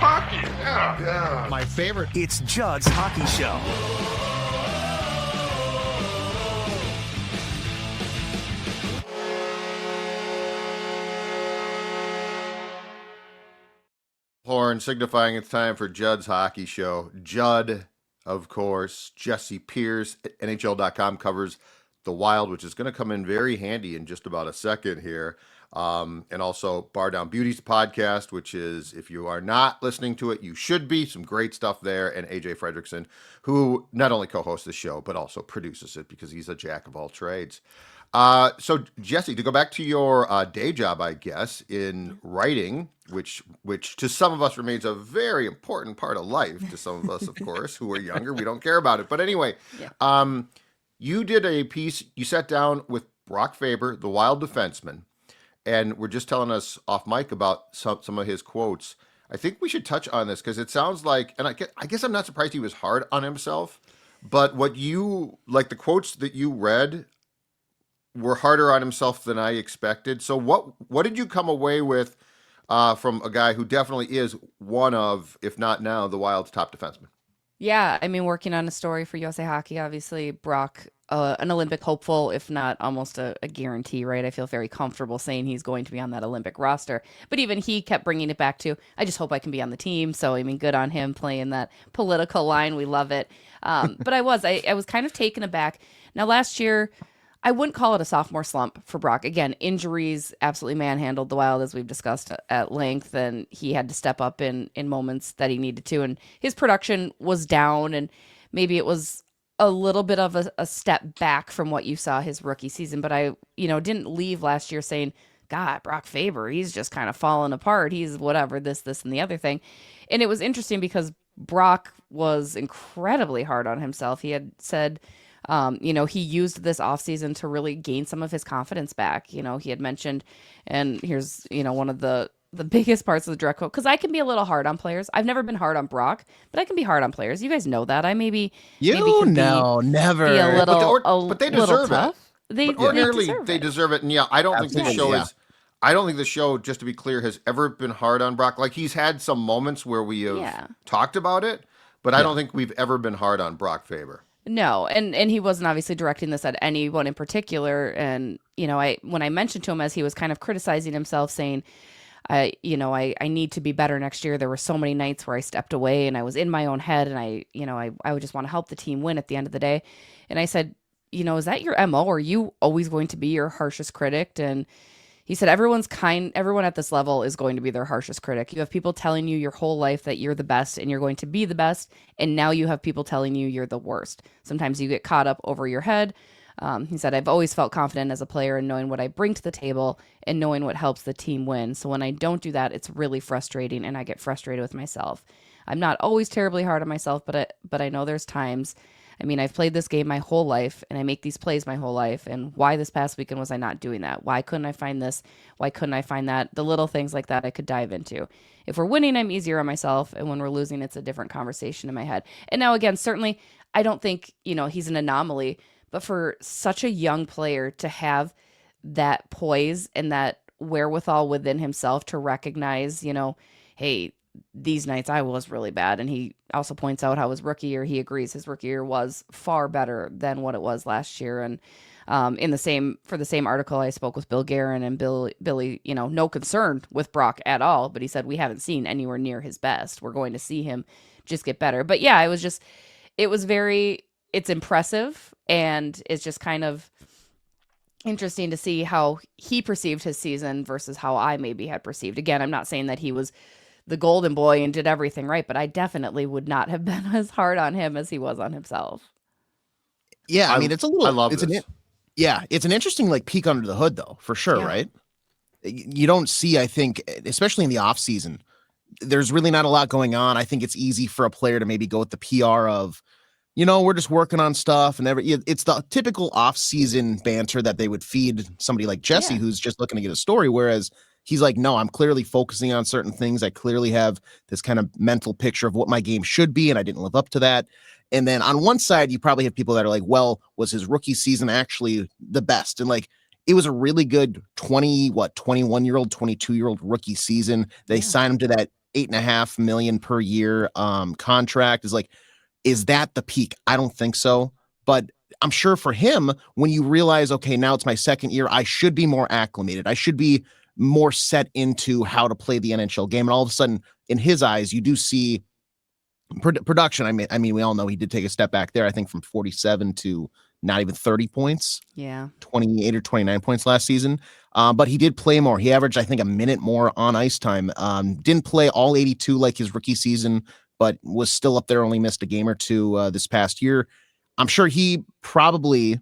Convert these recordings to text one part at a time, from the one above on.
hockey. Yeah. My favorite. It's Judd's Hockey Show. Horn signifying it's time for Judd's Hockey Show. Judd, of course, Jessi Pierce, NHL.com covers the Wild, which is going to come in very handy in just about a second here. And also Bardown Beauties podcast, which is, if you are not listening to it, you should be. Some great stuff there. And AJ Fredrickson, who not only co-hosts the show, but also produces it because he's a jack of all trades. So Jessi, to go back to your day job, I guess, in writing, which to some of us remains a very important part of life. To some of us, of course, who are younger, we don't care about it. But anyway, you did a piece. You sat down with Brock Faber, the Wild defenseman, and we're just telling us off mic about some of his quotes. I think we should touch on this because it sounds like, and I guess I'm not surprised he was hard on himself, but what you, like the quotes that you read were harder on himself than I expected. So what did you come away with from a guy who definitely is one of, if not now, the Wild's top defenseman? Yeah, I mean, working on a story for USA Hockey, obviously, Brock, an Olympic hopeful, if not almost a guarantee, right? I feel very comfortable saying he's going to be on that Olympic roster. But even he kept bringing it back to, I just hope I can be on the team. So, I mean, good on him playing that political line. We love it. But I was kind of taken aback. Now, last year, I wouldn't call it a sophomore slump for Brock. Again, injuries absolutely manhandled the Wild, as we've discussed at length, and he had to step up in moments that he needed to. And his production was down, and maybe it was a little bit of a step back from what you saw his rookie season. But I, didn't leave last year saying, God, Brock Faber, he's just kind of falling apart. He's whatever, this, and the other thing. And it was interesting because Brock was incredibly hard on himself. He had said, he used this offseason to really gain some of his confidence back. He had mentioned, and here's, one of the biggest parts of the direct quote, because I can be a little hard on players. I've never been hard on Brock, but I can be hard on players. You guys know that. I never. Be a little, but they deserve tough. It. Ordinarily, they deserve it. And yeah, I don't think this show is. I don't think the show, just to be clear, has ever been hard on Brock. Like, he's had some moments where we have talked about it, but I don't think we've ever been hard on Brock Faber. No, and he wasn't obviously directing this at anyone in particular. And, when I mentioned to him as he was kind of criticizing himself, saying, I need to be better next year. There were so many nights where I stepped away and I was in my own head, and I would just want to help the team win at the end of the day. And I said, is that your MO? Are you always going to be your harshest critic? And he said, everyone at this level is going to be their harshest critic. You have people telling you your whole life that you're the best and you're going to be the best. And now you have people telling you you're the worst. Sometimes you get caught up over your head. He said, I've always felt confident as a player in knowing what I bring to the table and knowing what helps the team win. So when I don't do that, it's really frustrating and I get frustrated with myself. I'm not always terribly hard on myself, but I know there's times. I mean, I've played this game my whole life and I make these plays my whole life. And why this past weekend was I not doing that? Why couldn't I find this? Why couldn't I find that? The little things like that I could dive into. If we're winning, I'm easier on myself. And when we're losing, it's a different conversation in my head. And now, again, certainly, I don't think, he's an anomaly. But for such a young player to have that poise and that wherewithal within himself to recognize, hey, these nights I was really bad. And he also points out how his rookie year, he agrees his rookie year was far better than what it was last year. And for the same article, I spoke with Bill Guerin, and Billy, no concern with Brock at all. But he said, we haven't seen anywhere near his best. We're going to see him just get better. But yeah, it's impressive. And it's just kind of interesting to see how he perceived his season versus how I maybe had perceived. Again, I'm not saying that he was the golden boy and did everything right, but I definitely would not have been as hard on him as he was on himself. Yeah, I mean, it's a little. I love this. It's an interesting peek under the hood, though, for sure, right? You don't see, I think, especially in the off season, there's really not a lot going on. I think it's easy for a player to maybe go with the PR of, we're just working on stuff, and it's the typical off-season banter that they would feed somebody like Jessi, who's just looking to get a story. Whereas he's like, no, I'm clearly focusing on certain things. I clearly have this kind of mental picture of what my game should be, and I didn't live up to that. And then on one side, you probably have people that are like, well, was his rookie season actually the best? And it was a really good 21-year-old, 22-year-old rookie season. They signed him to that $8.5 million per year contract is that the peak? I don't think so. But I'm sure for him, when you realize, okay, now it's my second year, I should be more acclimated. I should be more set into how to play the NHL game. And all of a sudden, in his eyes, you do see production. I mean, we all know he did take a step back there, I think from 47 to not even 30 points. Yeah. 28 or 29 points last season. But he did play more. He averaged, I think, a minute more on ice time. Didn't play all 82 like his rookie season, but was still up there, only missed a game or two this past year. I'm sure he probably,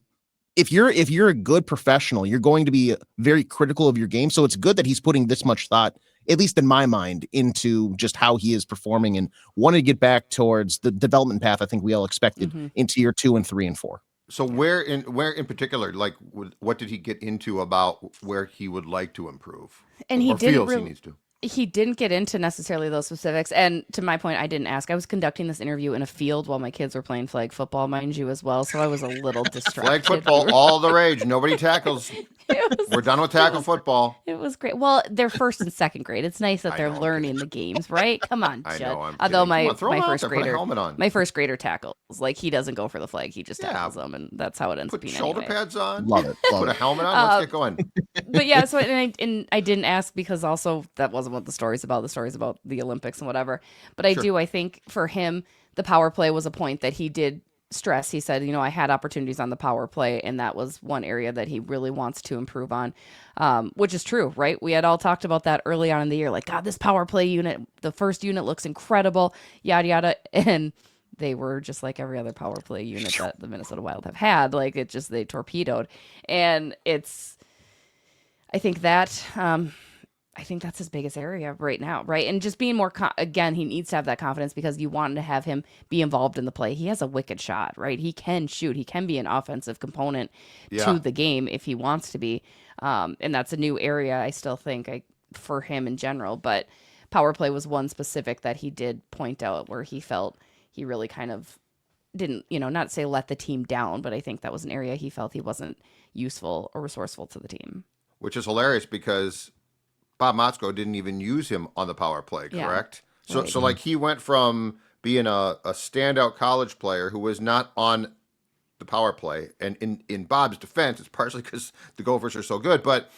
if you're a good professional, you're going to be very critical of your game. So it's good that he's putting this much thought, at least in my mind, into just how he is performing and wanted to get back towards the development path I think we all expected into year 2 and 3 and 4. So where in particular, like, what did he get into about where he would like to improve? And he or didn't feels really, he needs to? he didn't get into necessarily those specifics. And to my point, I didn't ask. I was conducting this interview in a field while my kids were playing flag football, mind you, as well. So I was a little distracted. Flag football, all the rage. Nobody tackles. We're done with tackle football. It was great. Well, they're first and second grade. It's nice that they're learning the games, right? Come on, Judd. I know. I'm Although kidding. my first Put a grader, helmet on. my first grader tackles. Like, he doesn't go for the flag. He just tackles them, and that's how it ends up Put being. shoulder anyway. pads on. Love it. Put a helmet on. Let's get going. But yeah, so and I didn't ask because also that wasn't what the story's about. The story's about the Olympics and whatever. But I think for him, the power play was a point that he did stress. He said, I had opportunities on the power play, and that was one area that he really wants to improve on, which is true, right? We had all talked about that early on in the year, like, God, this power play unit, the first unit looks incredible, yada, yada. And they were just like every other power play unit that the Minnesota Wild have had. Like, they torpedoed. And I think that's his biggest area right now, right? And just being more, again, he needs to have that confidence because you want to have him be involved in the play. He has a wicked shot, right? He can shoot. He can be an offensive component to the game if he wants to be. And that's a new area, I still think, for him in general. But power play was one specific that he did point out where he felt he really kind of didn't, not say let the team down, but I think that was an area he felt he wasn't useful or resourceful to the team. Which is hilarious because Bob Motzko didn't even use him on the power play, correct? Yeah, So, right. so like he went from being a standout college player who was not on the power play, and in Bob's defense, it's partially because the Gophers are so good, but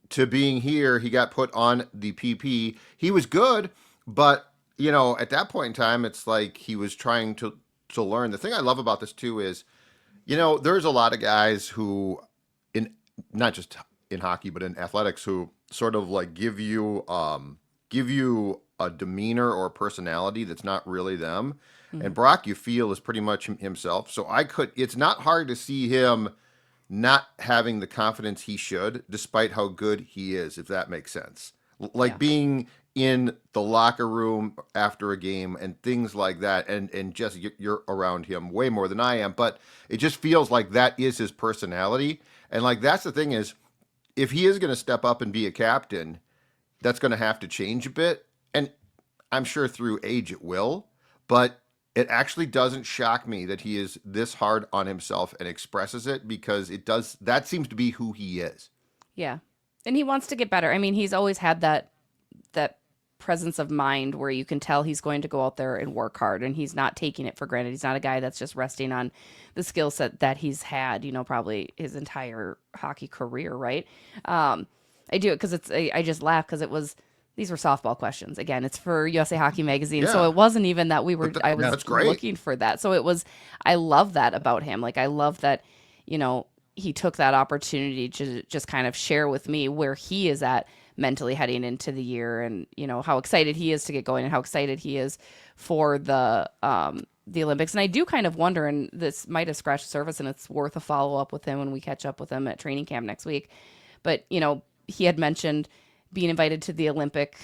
to being here, he got put on the PP. He was good, but at that point in time, it's like he was trying to learn. The thing I love about this too is, there's a lot of guys who, in not just in hockey but in athletics, who sort of like give you a demeanor or a personality that's not really them. And Brock, you feel, is pretty much himself. So it's not hard to see him not having the confidence he should, despite how good he is, if that makes sense. Being in the locker room after a game and things like that. And Jessi, you're around him way more than I am, but it just feels like that is his personality. And like, that's the thing is, if he is going to step up and be a captain, that's going to have to change a bit. And I'm sure through age it will, but it actually doesn't shock me that he is this hard on himself and expresses it, because that seems to be who he is. Yeah. And he wants to get better. I mean, he's always had that presence of mind where you can tell he's going to go out there and work hard, and he's not taking it for granted. He's not a guy that's just resting on the skill set that he's had, probably his entire hockey career, right? I do it because I just laugh because these were softball questions. Again, it's for USA Hockey Magazine. So it wasn't even that I was looking for that. So I love that about him. Like, I love that, he took that opportunity to just kind of share with me where he is at mentally heading into the year, and how excited he is to get going and how excited he is for the Olympics. And I do kind of wonder, and this might have scratched the surface, and it's worth a follow-up with him when we catch up with him at training camp next week. But, he had mentioned being invited to the Olympic,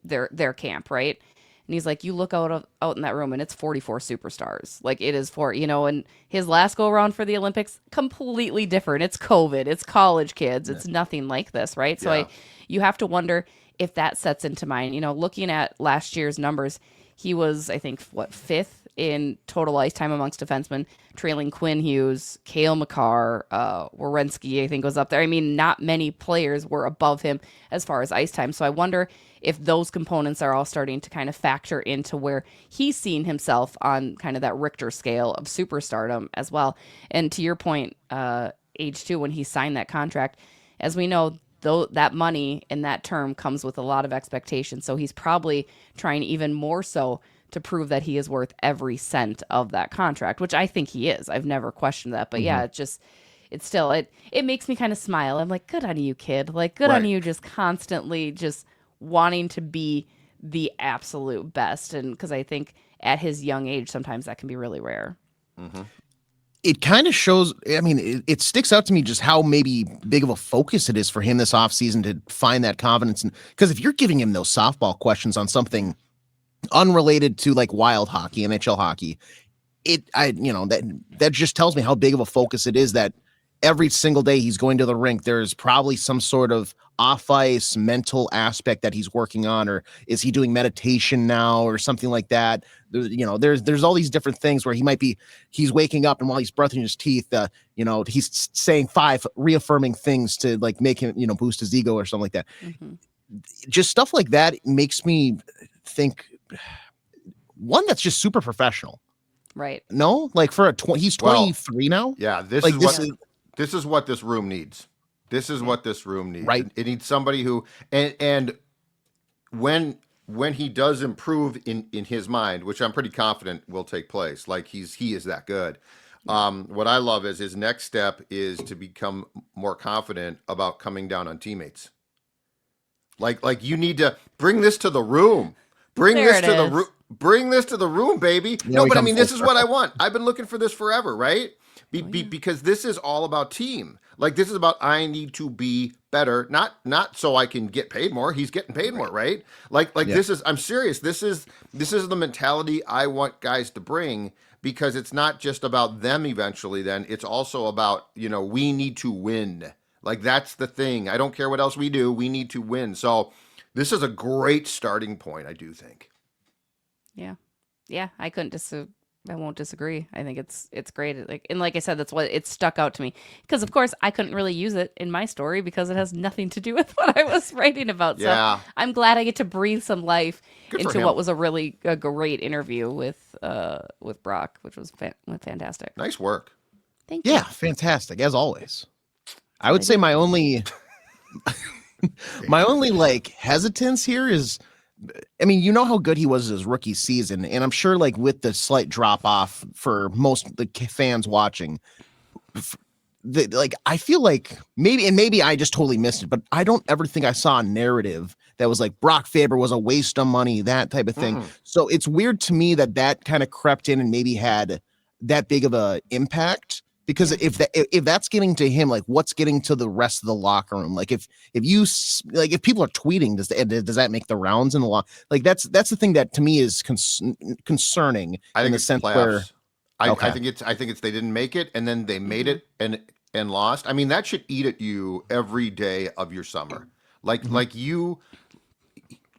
their camp, right? And he's like, you look out in that room and it's 44 superstars. Like, it is and his last go around for the Olympics, completely different. It's COVID, it's college kids. It's nothing like this. Right. So you have to wonder if that sets into mind, looking at last year's numbers, he was, I think, fifth in total ice time amongst defensemen, trailing Quinn Hughes, Cale Makar, Werenski, I think was up there. I mean, not many players were above him as far as ice time. So I wonder if those components are all starting to kind of factor into where he's seen himself on kind of that Richter scale of superstardom as well. And to your point, age 2, when he signed that contract, as we know, though that money in that term comes with a lot of expectation. So he's probably trying even more so to prove that he is worth every cent of that contract, which I think he is. I've never questioned that. But yeah, it makes me kind of smile. I'm like, good on you, kid. Like, good on you, just constantly just wanting to be the absolute best. And because I think at his young age, sometimes that can be really rare. It kind of shows, I mean, it sticks out to me just how maybe big of a focus it is for him this offseason to find that confidence. Because if you're giving him those softball questions on something unrelated to like wild hockey, NHL hockey, that just tells me how big of a focus it is that every single day he's going to the rink, there's probably some sort of off ice mental aspect that he's working on, or is he doing meditation now or something like that? There's all these different things where he's waking up and while he's brushing his teeth, he's saying 5 reaffirming things to like make him, boost his ego or something like that. Just stuff like that makes me think, one, that's just super professional. Right. No, like for he's 23 now. Yeah. This is what this room needs. This is what this room needs. Right. It needs somebody who, and when he does improve in his mind, which I'm pretty confident will take place, like he is that good. What I love is his next step is to become more confident about coming down on teammates. Like you need to bring this to the room. Bring this to the room, baby. No, but I mean, this is what I want. I've been looking for this forever, right? Because this is all about team. Like this is about I need to be better, not so I can get paid more. He's getting paid more, right? This is, I'm serious. This is the mentality I want guys to bring, because it's not just about them eventually. Then it's also about, we need to win. Like that's the thing. I don't care what else we do. We need to win. So this is a great starting point, I do think. Yeah, I won't disagree. I think it's great. Like I said, that's what it stuck out to me, because of course I couldn't really use it in my story because it has nothing to do with what I was writing about. Yeah. So I'm glad I get to breathe some life Good for into him. what was a really great interview with Brock, which was fantastic. Nice work. Thank you. Yeah, fantastic as always. I would say my only like hesitance here is, I mean, how good he was his rookie season, and I'm sure like with the slight drop off for most of the fans watching, I feel like maybe I just totally missed it, but I don't ever think I saw a narrative that was like Brock Faber was a waste of money, that type of thing. So it's weird to me that kind of crept in and maybe had that big of a impact. Because if that's getting to him, like what's getting to the rest of the locker room? Like if people are tweeting, does that make the rounds in the locker? Like that's the thing that to me is concerning. I think in the it's sense playoffs. where I think it's they didn't make it and then they made it and lost. I mean, that should eat at you every day of your summer. Like you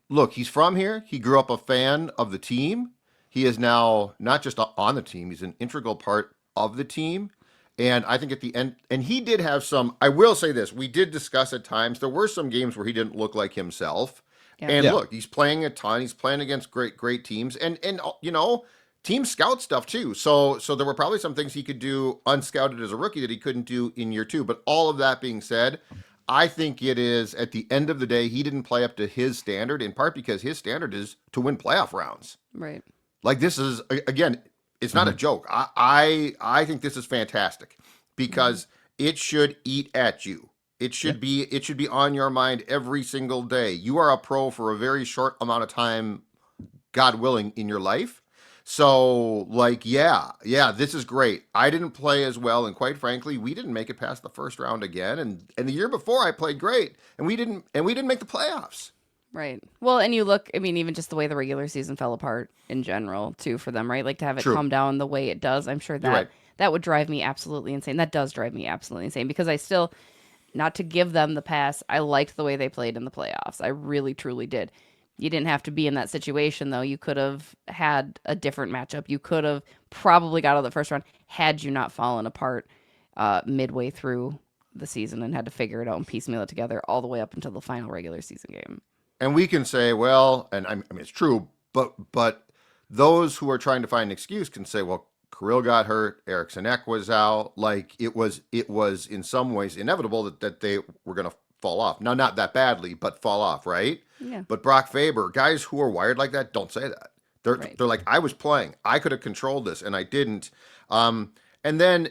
look, he's from here. He grew up a fan of the team. He is now not just on the team; he's an integral part of the team. And I think at the end, and he did have some, I will say this, we did discuss at times, there were some games where he didn't look like himself. Yeah. And look, he's playing a ton. He's playing against great teams and team scout stuff too. So there were probably some things he could do unscouted as a rookie that he couldn't do in year 2. But all of that being said, I think it is at the end of the day, he didn't play up to his standard, in part because his standard is to win playoff rounds. Right. Like this is, again, it's not a joke. I think this is fantastic because it should eat at you. It should be on your mind every single day. You are a pro for a very short amount of time, God willing, in your life. So this is great. I didn't play as well, and quite frankly, we didn't make it past the first round again. And the year before, I played great, and we didn't make the playoffs. Right. Well, and you look, I mean, even just the way the regular season fell apart in general, too, for them, right? Like to have it come down the way it does, I'm sure that would drive me absolutely insane. That does drive me absolutely insane because I still, not to give them the pass, I liked the way they played in the playoffs. I really, truly did. You didn't have to be in that situation, though. You could have had a different matchup. You could have probably got out of the first round had you not fallen apart midway through the season and had to figure it out and piecemeal it together all the way up until the final regular season game. And we can say, well, and I mean, it's true, but those who are trying to find an excuse can say, well, Kirill got hurt, Eriksson Ek was out. Like it was in some ways inevitable that they were going to fall off. Now, not that badly, but fall off, right? Yeah. But Brock Faber, guys who are wired like that, don't say that. They're Right. they're like, I was playing, I could have controlled this, and I didn't. And then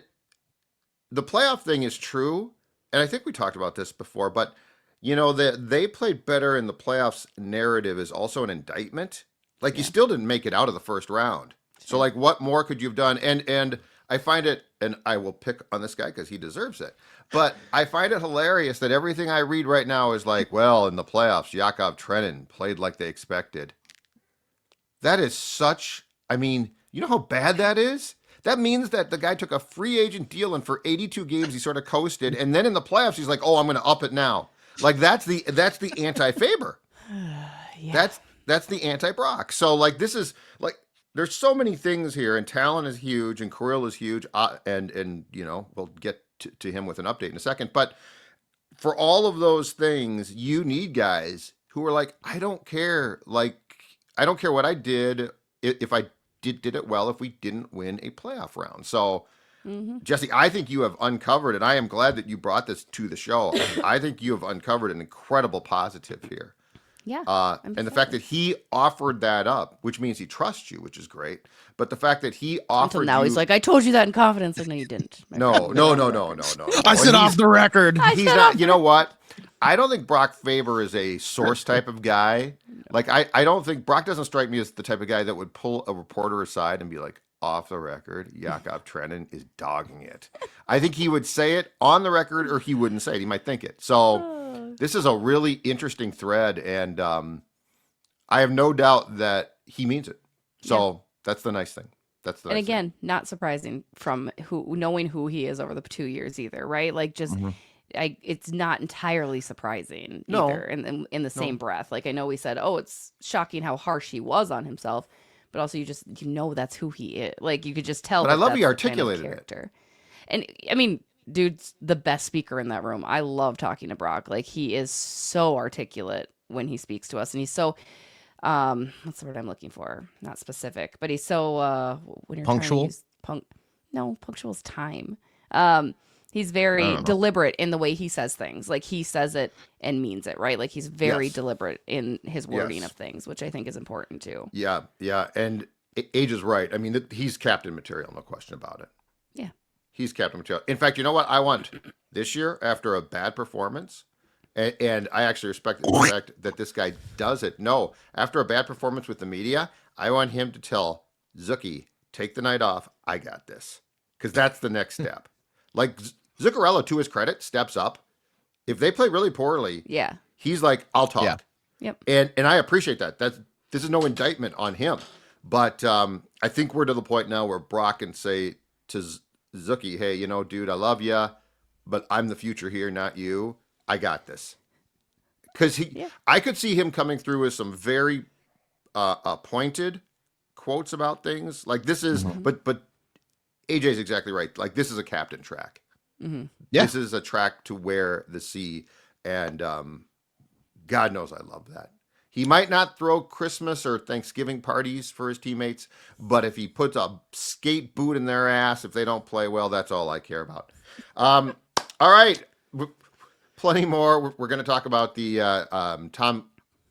the playoff thing is true, and I think we talked about this before, but you know, they played better in the playoffs narrative is also an indictment. Like you still didn't make it out of the first round. So like what more could you have done? And I find it, and I will pick on this guy because he deserves it, but I find it hilarious that everything I read right now is like, well, in the playoffs, Yakov Trenin played like they expected. That is such, I mean, you know how bad that is? That means that the guy took a free agent deal and for 82 games he sort of coasted, and then in the playoffs he's like, "Oh, I'm going to up it now." Like that's the anti-Faber. Yeah. That's the anti-Brock. So like this is like there's so many things here, and Talon is huge, and Kirill is huge, and you know we'll get to him with an update in a second. But for all of those things, you need guys who are like, I don't care. Like I don't care what I did if I did it well if we didn't win a playoff round. So, Jessi, I think you have uncovered, and I am glad that you brought this to the show. I think you have uncovered an incredible positive here. Yeah. And the fact that he offered that up, which means he trusts you, which is great. But the fact that he offered Until now, you, he's like, I told you that in confidence. Like, no, you didn't. no. I said off the record. He's not. You know what? I don't think Brock Faber is a source type of guy. Like I don't think Brock doesn't strike me as the type of guy that would pull a reporter aside and be like, off the record, Yakov Trenin is dogging it. I think he would say it on the record, or he wouldn't say it. He might think it. So this is a really interesting thread, and I have no doubt that he means it. So that's the nice thing. That's the And nice thing. again, not surprising from knowing who he is over the 2 years either, right? Like just it's not entirely surprising No. either in the same breath. Like I know we said, oh, it's shocking how harsh he was on himself, but also you know that's who he is. Like you could just tell. But I love that's he the articulated it. character. And I mean, dude's the best speaker in that room. I love talking to Brock. Like he is so articulate when he speaks to us, and he's so what's the word I'm looking for? Not specific, but he's so when you're Punctual? trying to use punctual is time. He's very deliberate in the way he says things. Like he says it and means it, right? Like he's very Yes. deliberate in his wording Yes. of things, which I think is important too. Yeah. And Age is right. I mean, he's captain material, no question about it. Yeah. He's captain material. In fact, you know what I want this year after a bad performance? And I actually respect the fact that this guy does it. No, after a bad performance with the media, I want him to tell Zucchi, take the night off. I got this. Because that's the next step. Like Zuccarello, to his credit, steps up. If they play really poorly, Yeah. he's like, I'll talk. Yeah. Yep. And I appreciate that. This is no indictment on him. But I think we're to the point now where Brock can say to Zucchi, hey, you know, dude, I love you, but I'm the future here, not you. I got this. Because I could see him coming through with some very pointed quotes about things. Like this is, but AJ's exactly right. Like this is a captain track. Yeah. This is a track to wear the sea. And God knows I love that. He might not throw Christmas or Thanksgiving parties for his teammates, but if he puts a skate boot in their ass, if they don't play well, that's all I care about. All right. Plenty more. We're going to talk about the Tom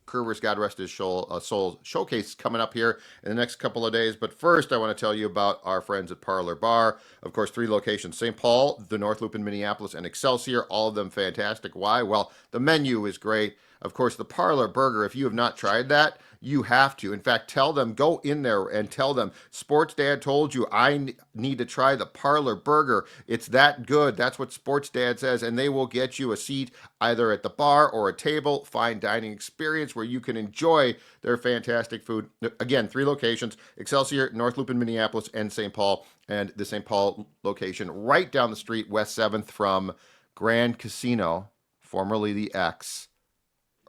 Kurvers, God rest his soul showcase coming up here in the next couple of days. But first, I want to tell you about our friends at Parlor Bar. Of course, 3 locations: St. Paul, the North Loop in Minneapolis, and Excelsior. All of them fantastic. Why? Well, the menu is great. Of course, the Parlor Burger, if you have not tried that, you have to. In fact, tell them, go in there and tell them, Sports Dad told you I need to try the Parlor Burger. It's that good. That's what Sports Dad says. And they will get you a seat either at the bar or a table, fine dining experience where you can enjoy their fantastic food. Again, 3 locations: Excelsior, North Loop in Minneapolis, and St. Paul. And the St. Paul location right down the street, West 7th from Grand Casino, formerly the X,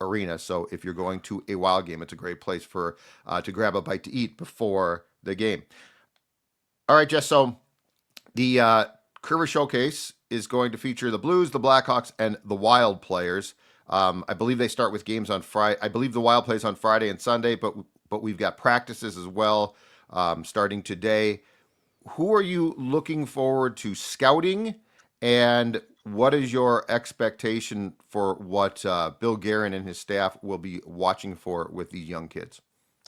arena. So if you're going to a Wild game, it's a great place for to grab a bite to eat before the game. All right, Jess. So the Kurvers Showcase is going to feature the Blues, the Blackhawks, and the Wild players. I believe they start with games on Friday. I believe the Wild plays on Friday and Sunday, but we've got practices as well starting today. Who are you looking forward to scouting, and what is your expectation for what Bill Guerin and his staff will be watching for with these young kids?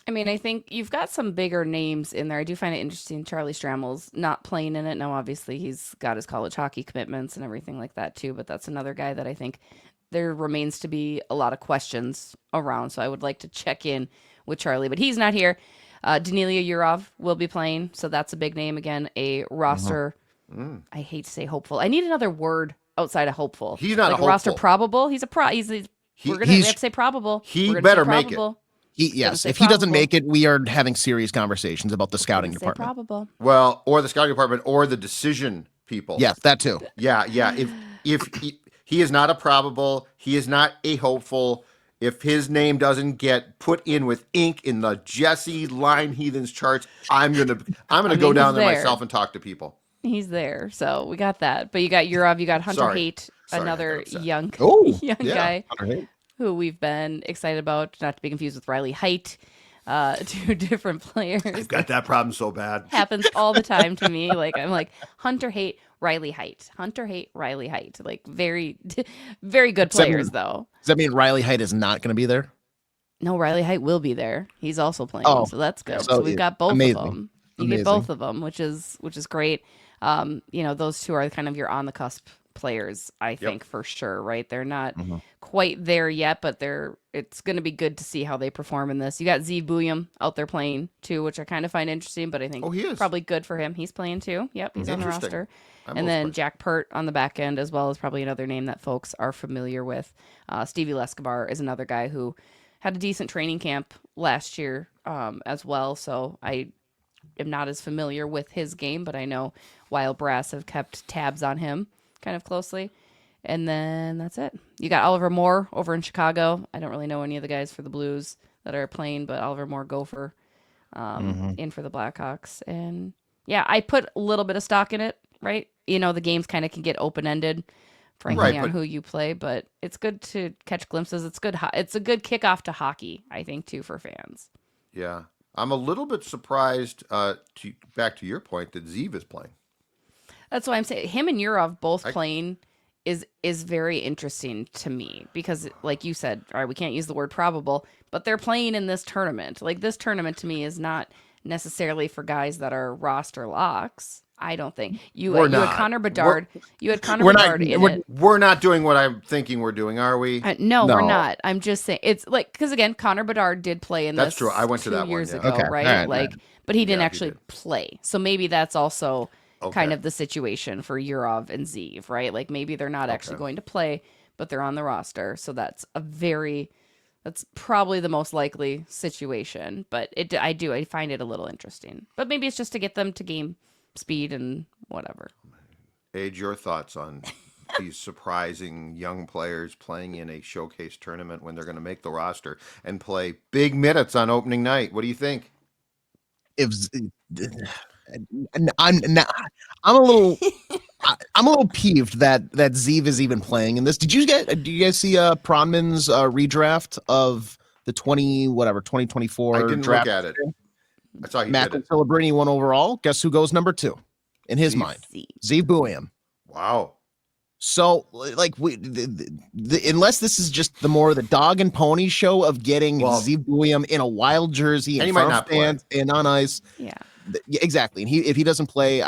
I mean, I think you've got some bigger names in there. I do find it interesting. Charlie Strammel's not playing in it. Now, obviously, he's got his college hockey commitments and everything like that, too. But that's another guy that I think there remains to be a lot of questions around. So I would like to check in with Charlie. But he's not here. Danilia Yurov will be playing. So that's a big name. Again, a roster. I hate to say hopeful. I need another word outside of hopeful. He's not like a a roster hopeful. probable. He's a pro. We're going to have to say probable. He We're gonna better say make it. probable. Yes, say if he doesn't probable. make it, we are having serious conversations about the scouting Say department. probable. Well, or the scouting department, or the decision people. Yes, that too. Yeah. If he is not a probable, he is not a hopeful. If his name doesn't get put in with ink in the Jessi Line Heathens charts, I'm gonna go he's down there there. myself and talk to people. He's there. So we got that. But you got Yurov, you got Hunter Sorry. Haight, Sorry, I another got upset. young Oh, young yeah. guy Hunter Haight. who we've been excited about, not to be confused with Riley Height. Two different players. I've got that problem so bad. Happens all the time to me. Like I'm like Hunter Haight, Riley Height. Hunter Haight, Riley Height. Like very very good Does that players mean- though. Does that mean Riley Height is not going to be there? No, Riley Height will be there. He's also playing, Oh, so that's good. so So we've got both amazing. of them. You Amazing. get both of them, which is great. Those two are kind of your on the cusp players, I think, for sure, right? They're not quite there yet, but it's going to be good to see how they perform in this. You got Zeev Bouillon out there playing too, which I kind of find interesting, but I think he is. probably good for him. He's playing too. Yep, he's on the Interesting. roster. I'm And most then surprised. Jack Pert on the back end as well is probably another name that folks are familiar with. Stevie Lescabar is another guy who had a decent training camp last year as well, so I am not as familiar with his game, but I know Wild Brass have kept tabs on him kind of closely. And then that's it. You got Oliver Moore over in Chicago. I don't really know any of the guys for the Blues that are playing, but Oliver Moore Gopher in for the Blackhawks. And yeah, I put a little bit of stock in it, right? The games kind of can get open-ended, frankly, Right, on but- who you play, but it's good to catch glimpses. It's good. It's a good kickoff to hockey, I think, too, for fans. Yeah. I'm a little bit surprised, back to your point, that Zeev is playing. That's why I'm saying him and Yurov both playing is very interesting to me because, like you said, all right, we can't use the word probable, but they're playing in this tournament. Like this tournament to me is not necessarily for guys that are roster locks. I don't think you had not. Connor Bedard. You had Connor we're not- Bedard in we're- it. We're not doing what I'm thinking we're doing, are we? No, we're No. not. I'm just saying it's like because again, Connor Bedard did play in That's this. true. I went to 2 that one, years yeah. ago, Okay. right? All right, Like, right. but he didn't Yeah, he actually did. play. So maybe that's also kind Okay. of the situation for Yurov and Zeev, right? Like maybe they're not actually going to play, but they're on the roster. So that's probably the most likely situation. But I find it a little interesting. But maybe it's just to get them to game speed and whatever. Age, your thoughts on these surprising young players playing in a showcase tournament when they're going to make the roster and play big minutes on opening night? What do you think? If and I'm a little peeved that Zeev is even playing in this. Do you guys see Pronman's redraft of the 2024 I didn't draft? look at it. I saw he Mackey did it. Celebrini 1 overall. Guess who goes number 2 in his Zeev. mind? Zeev. Zeev Bouillon. Wow. So, like, unless this is just the dog and pony show of getting Well- Zeev Bouillon in a Wild jersey And he in might front not of fans and on ice. Yeah. Yeah, exactly. And if he doesn't play,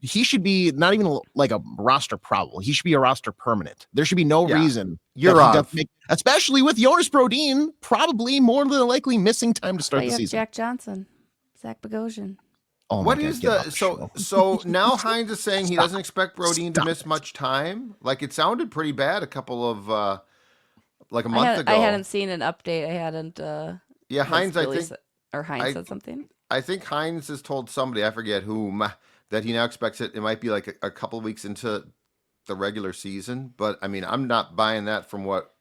he should be not even like a roster probable. He should be a roster permanent. There should be no Yeah. reason You're that he off. doesn't make, especially with Jonas Brodin probably more than likely missing time to start But the you have season. Jack Johnson, Zach Bogosian. Oh my What God, is get off the show. so now Hines is saying he Stop doesn't expect Brodin to Stop miss it. much time? Like it sounded pretty bad a couple of like a month ago. I hadn't seen an update. I hadn't. Yeah, has Hines, I Billy think said- or Hines I- said something. I think Hines has told somebody, I forget whom, that he now expects it might be like a couple of weeks into the regular season. But I mean, I'm not buying that from what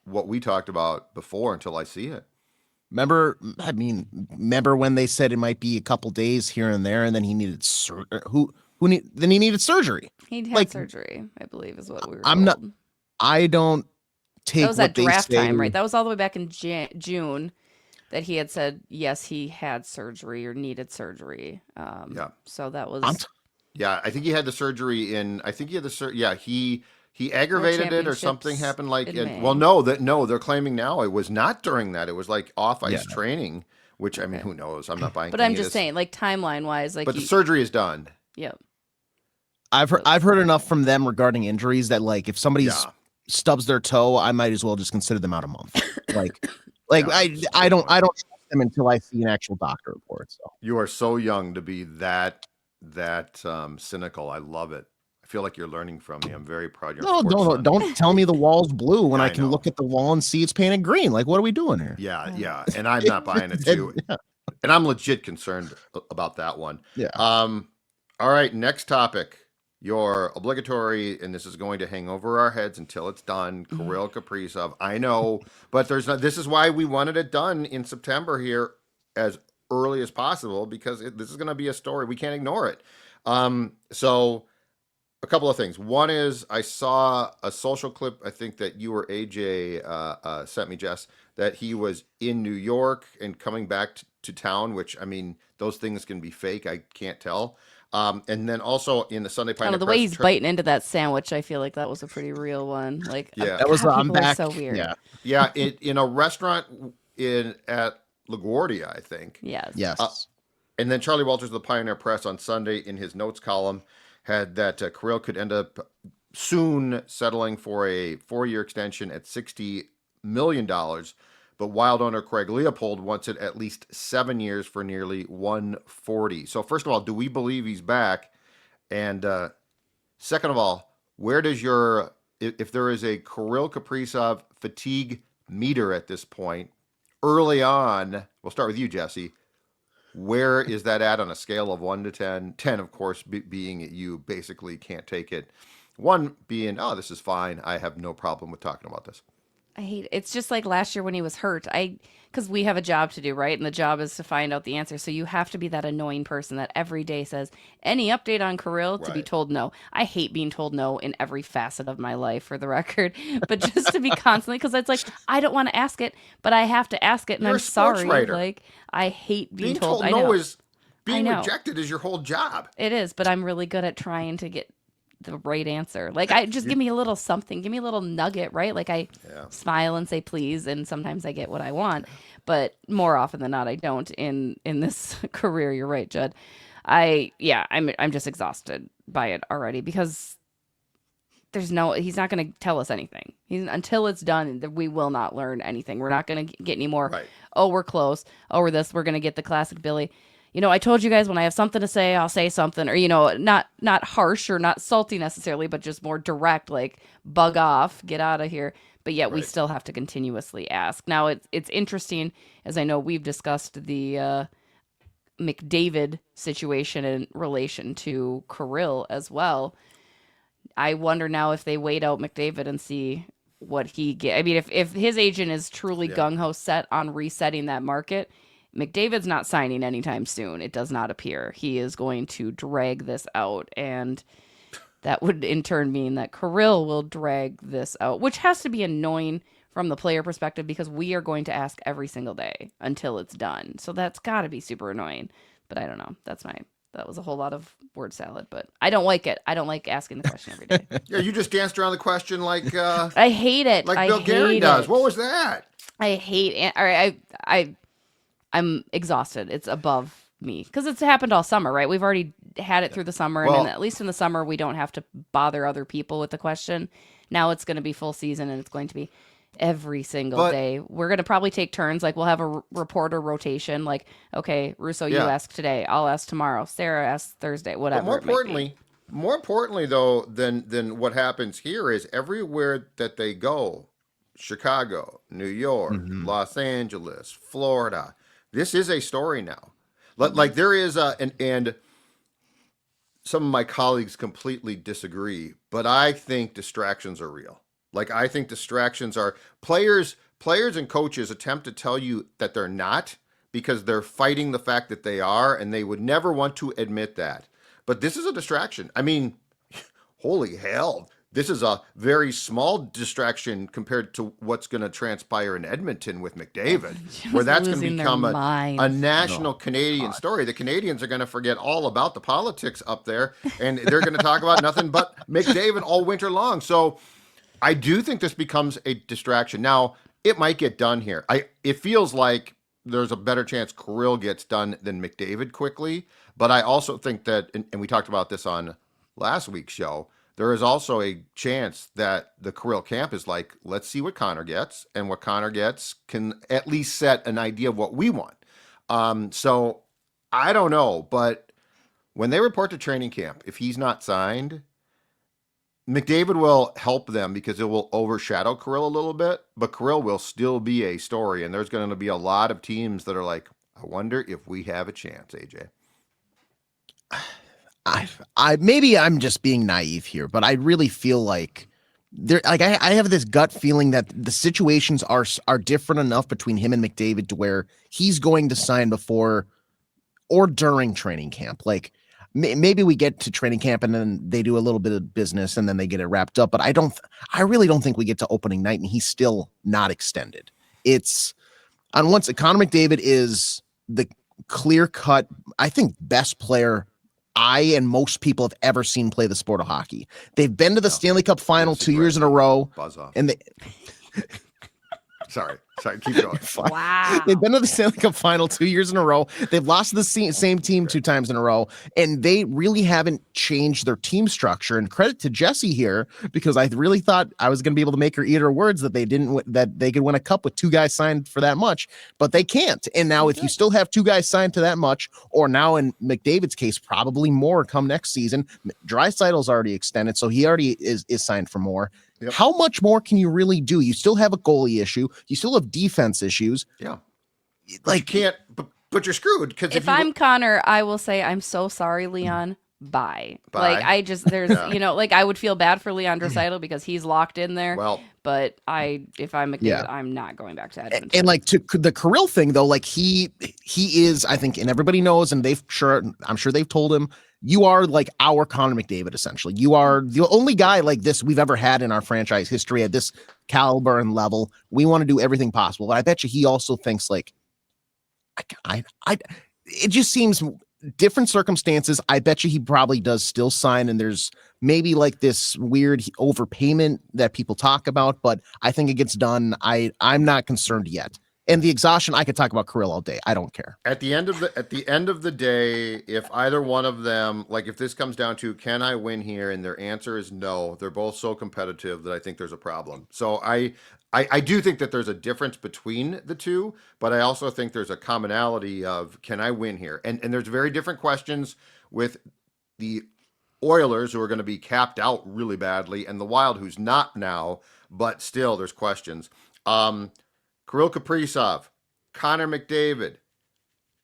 what we talked about before until I see it. Remember when they said it might be a couple days here and there, and then he needed then he needed surgery. He had Like, surgery, I believe, is what we were I'm not. told. I don't take That was what at they draft say. time, right? That was all the way back in June that he had said yes, he had surgery or needed surgery. Yeah. So that was Yeah, I think he had the surgery he aggravated it or something Championships happened like in May. well no, they're claiming now it was not during that. It was like off ice training, which I mean, who knows? I'm not buying But I'm just saying, like timeline wise, like But the surgery is done. Yep. I've heard enough from them regarding injuries that like if somebody's stubs their toe, I might as well just consider them out a month. I don't trust them until I see an actual doctor report. So you are so young to be that cynical. I love it. I feel like you're learning from me. I'm very proud. Don't tell me the wall's blue when I can know. look at the wall and see it's painted green. Like, what are we doing here? Yeah, and I'm not buying it too. And I'm legit concerned about that one. Yeah. All right, next topic. Your obligatory, and this is going to hang over our heads until it's done. Kirill Kaprizov. I know, but this is why we wanted it done in September here as early as possible, because this is going to be a story. We can't ignore it. So a couple of things. One is I saw a social clip, I think that you or AJ sent me, Jess, that he was in New York and coming back to town, which, I mean, those things can be fake. I can't tell. And then also in the Sunday Pioneer the way he's biting into that sandwich, I feel like that was a pretty real one. Like, that was I'm people are back. so weird. Yeah. In a restaurant at LaGuardia, I think. Yes. And then Charlie Walters of the Pioneer Press on Sunday in his notes column had that Kirill could end up soon settling for a 4-year extension at $60 million. But Wild owner Craig Leopold wants it at least 7 years for nearly $140. So first of all, do we believe he's back? And second of all, where does if there is a Kirill Kaprizov fatigue meter at this point, early on, we'll start with you, Jessi. Where is that at on a scale of 1 to 10? 10, of course, being you basically can't take it. 1 being, oh, this is fine. I have no problem with talking about this. I hate it. It's just like last year when he was hurt. Because we have a job to do, right? And the job is to find out the answer. So you have to be that annoying person that every day says, any update on Kirill, to be told no. I hate being told no in every facet of my life, for the record. But just to be constantly, because it's like, I don't want to ask it, but I have to ask it, and You're I'm a sports sorry. writer. Like, I hate being told I no know. is being I know. rejected is your whole job. It is, but I'm really good at trying to get the right answer. Like, I just give me a little something, give me a little nugget, right? Like, I smile and say please, and sometimes I get what I want, but more often than not, I don't. In this career, you're right, Judd. I'm just exhausted by it already, because he's not going to tell us anything. Until it's done, we will not learn anything. We're not going to get any more. Right. Oh, we're close. Oh, we're this. We're going to get the classic Billy. I told you guys when I have something to say, I'll say something, or, not harsh or not salty necessarily, but just more direct, like bug off, get out of here. But yet we still have to continuously ask. Now it's interesting, as I know we've discussed the McDavid situation in relation to Kirill as well. I wonder now if they wait out McDavid and see what he get. I mean, if his agent is truly gung-ho set on resetting that market, McDavid's not signing anytime soon. It does not appear. He is going to drag this out, and that would in turn mean that Kirill will drag this out, which has to be annoying from the player perspective, because we are going to ask every single day until it's done. So that's got to be super annoying. But I don't know. That was a whole lot of word salad, but I don't like it. I don't like asking the question every day. Yeah, you just danced around the question like I hate it. Like Bill Gary does. What was that? I hate it. All right, I'm exhausted. It's above me, because it's happened all summer, right? We've already had it through the summer, and at least in the summer, we don't have to bother other people with the question. Now it's going to be full season, and it's going to be every single day. We're going to probably take turns. Like, we'll have a reporter rotation. Like, okay, Russo, you ask today. I'll ask tomorrow. Sarah asks Thursday. Whatever. But more importantly, though, than what happens here is everywhere that they go, Chicago, New York, Los Angeles, Florida. This is a story now. Like there is and some of my colleagues completely disagree, but I think distractions are real. Like, I think distractions are players and coaches attempt to tell you that they're not because they're fighting the fact that they are, and they would never want to admit that. But this is a distraction. I mean, holy hell. This is a very small distraction compared to what's going to transpire in Edmonton with McDavid, where that's going to become a national Canadian story. The Canadians are going to forget all about the politics up there, and they're going to talk about nothing but McDavid all winter long. So I do think this becomes a distraction. Now, it might get done here. It feels like there's a better chance Kirill gets done than McDavid quickly, but I also think that, and we talked about this on last week's show, there is also a chance that the Kirill camp is like, let's see what Connor gets, and what Connor gets can at least set an idea of what we want. So I don't know, but when they report to training camp, if he's not signed, McDavid will help them because it will overshadow Kirill a little bit, but Kirill will still be a story, and there's going to be a lot of teams that are like, I wonder if we have a chance, AJ. I maybe I'm just being naive here, but I really feel like I have this gut feeling that the situations are different enough between him and McDavid to where he's going to sign before or during training camp. Like maybe we get to training camp and then they do a little bit of business and then they get it wrapped up. But I really don't think we get to opening night and he's still not extended. It's on once Connor McDavid is the clear cut, I think, best player I and most people have ever seen play the sport of hockey. They've been to the Stanley Cup final 2 years in a row. Buzz off. And they Sorry, keep going. Wow. They've been to the Stanley Cup final 2 years in a row. They've lost to the same team 2 times in a row, and they really haven't changed their team structure. And credit to Jessi here, because I really thought I was going to be able to make her eat her words that that they could win a cup with 2 guys signed for that much, but they can't. And now if you still have 2 guys signed to that much, or now in McDavid's case, probably more come next season. Draisaitl's already extended, so he already is signed for more. Yep. How much more can you really do? You still have a goalie issue. You still have defense issues. Yeah. Like, you can't, but you're screwed. Because if I'm Connor, I will say, I'm so sorry, Leon. Bye. Like, like, I would feel bad for Leon Draisaitl because he's locked in there. Well, but if I'm McDavid, I'm not going back to Edmonton. And like to the Kirill thing though, like he is, I think, and everybody knows, and I'm sure they've told him, you are like our Connor McDavid, essentially. You are the only guy like this we've ever had in our franchise history at this caliber and level. We want to do everything possible. But I bet you he also thinks like, it just seems different circumstances. I bet you he probably does still sign, and there's maybe like this weird overpayment that people talk about, but I think it gets done. I'm not concerned yet. And the exhaustion, I could talk about Kirill all day. I don't care. At the end of the day, if either one of them, like if this comes down to can I win here, and their answer is no, they're both so competitive that I think there's a problem. So I do think that there's a difference between the two, but I also think there's a commonality of can I win here? And there's very different questions with the Oilers, who are going to be capped out really badly, and the Wild, who's not now, but still there's questions. Kirill Kaprizov, Connor McDavid,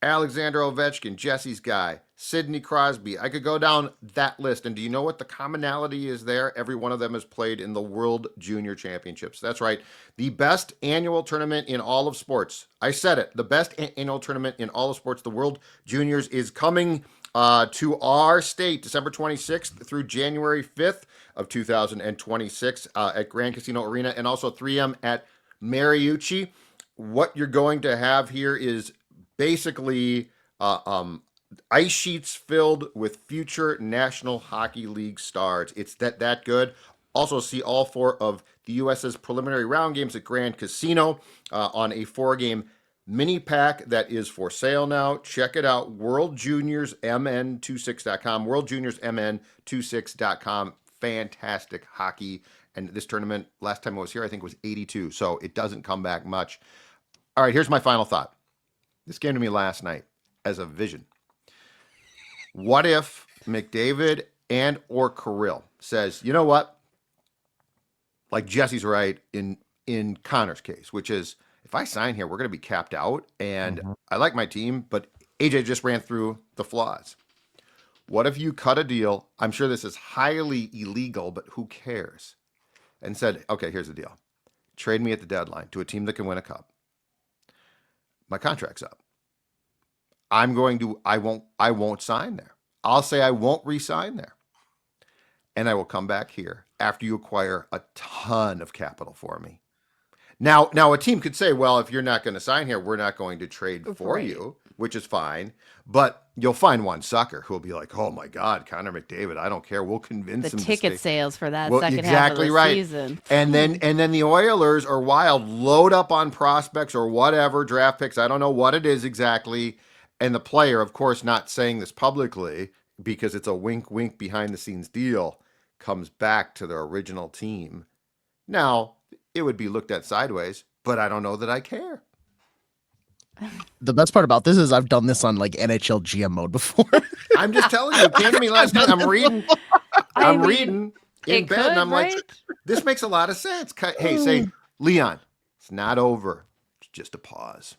Alexander Ovechkin, Jessi's guy, Sidney Crosby. I could go down that list. And do you know what the commonality is there? Every one of them has played in the World Junior Championships. That's right. The best annual tournament in all of sports. I said it. The best annual tournament in all of sports, the World Juniors, is coming to our state December 26th through January 5th of 2026 at Grand Casino Arena, and also 3M at Mariucci. What you're going to have here is basically ice sheets filled with future National Hockey League stars. It's that good. Also see all 4 of the US's preliminary round games at Grand Casino on a 4-game mini pack that is for sale now. Check it out. WorldJuniorsMN26.com. WorldJuniorsMN26.com. Fantastic hockey. And this tournament, last time I was here, I think was 82. So it doesn't come back much. All right, here's my final thought. This came to me last night as a vision. What if McDavid and or Kirill says, you know what? Like Jessi's right in Connor's case, which is if I sign here, we're going to be capped out. And I like my team, but AJ just ran through the flaws. What if you cut a deal? I'm sure this is highly illegal, but who cares? and said, okay, here's the deal. Trade me at the deadline to a team that can win a cup. My contract's up. I won't sign there. I'll say I won't re-sign there. And I will come back here after you acquire a ton of capital for me. Now a team could say, well, if you're not going to sign here, we're not going to trade for you, which is fine. But you'll find one sucker who'll be like, oh my God, Connor McDavid, I don't care. We'll convince him the ticket to stay. sales for that second exactly half of the right. season. And then the Oilers or Wild load up on prospects or whatever, draft picks. I don't know what it is exactly. And the player, of course, not saying this publicly because it's a wink, wink behind the scenes deal, comes back to their original team. Now, it would be looked at sideways, but I don't know that I care. The best part about this is I've done this on like NHL GM mode before. I'm just telling you, it came to me last night. I'm reading in bed, and I'm like, this makes a lot of sense. Hey, say, Leon, it's not over. It's just a pause.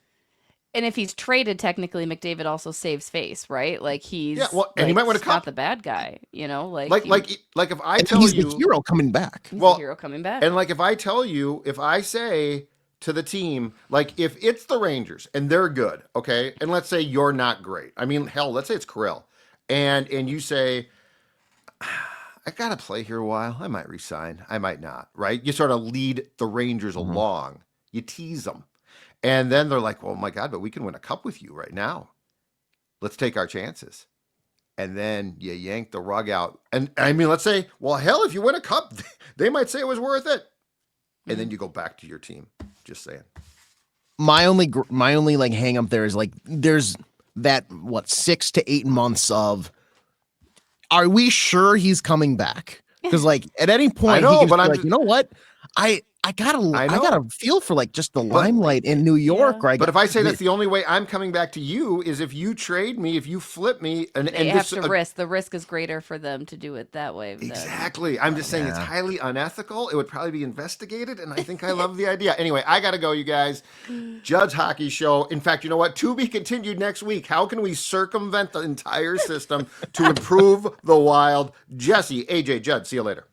And if he's traded, technically, McDavid also saves face, right? Like he's and he might win a cup. Not the bad guy, you know. Like if I tell he's you, the hero coming back. He's the hero coming back. And like if I tell you, if I say to the team, like if it's the Rangers and they're good, okay, and let's say you're not great. I mean, hell, let's say it's Kirill, and you say, I gotta play here a while. I might resign. I might not. Right? You sort of lead the Rangers along. You tease them. And then they're like, well, my God, but we can win a cup with you right now. Let's take our chances. And then you yank the rug out. And I mean, let's say, well, hell, if you win a cup, they might say it was worth it. And then you go back to your team. Just saying. My only like hang up there is like, there's that, 6 to 8 months of, are we sure he's coming back? Because like at any point, he can be like, you know what? I gotta feel for like just the limelight in New York, right? But if I say that's the only way I'm coming back to you is if you trade me, if you flip me, and they have to risk. The risk is greater for them to do it that way. Exactly. I'm just saying it's highly unethical. It would probably be investigated, and I think I love the idea. Anyway, I gotta go, you guys. Judd's Hockey Show. In fact, you know what? To be continued next week. How can we circumvent the entire system to improve the Wild? Jessi, AJ, Judd. See you later.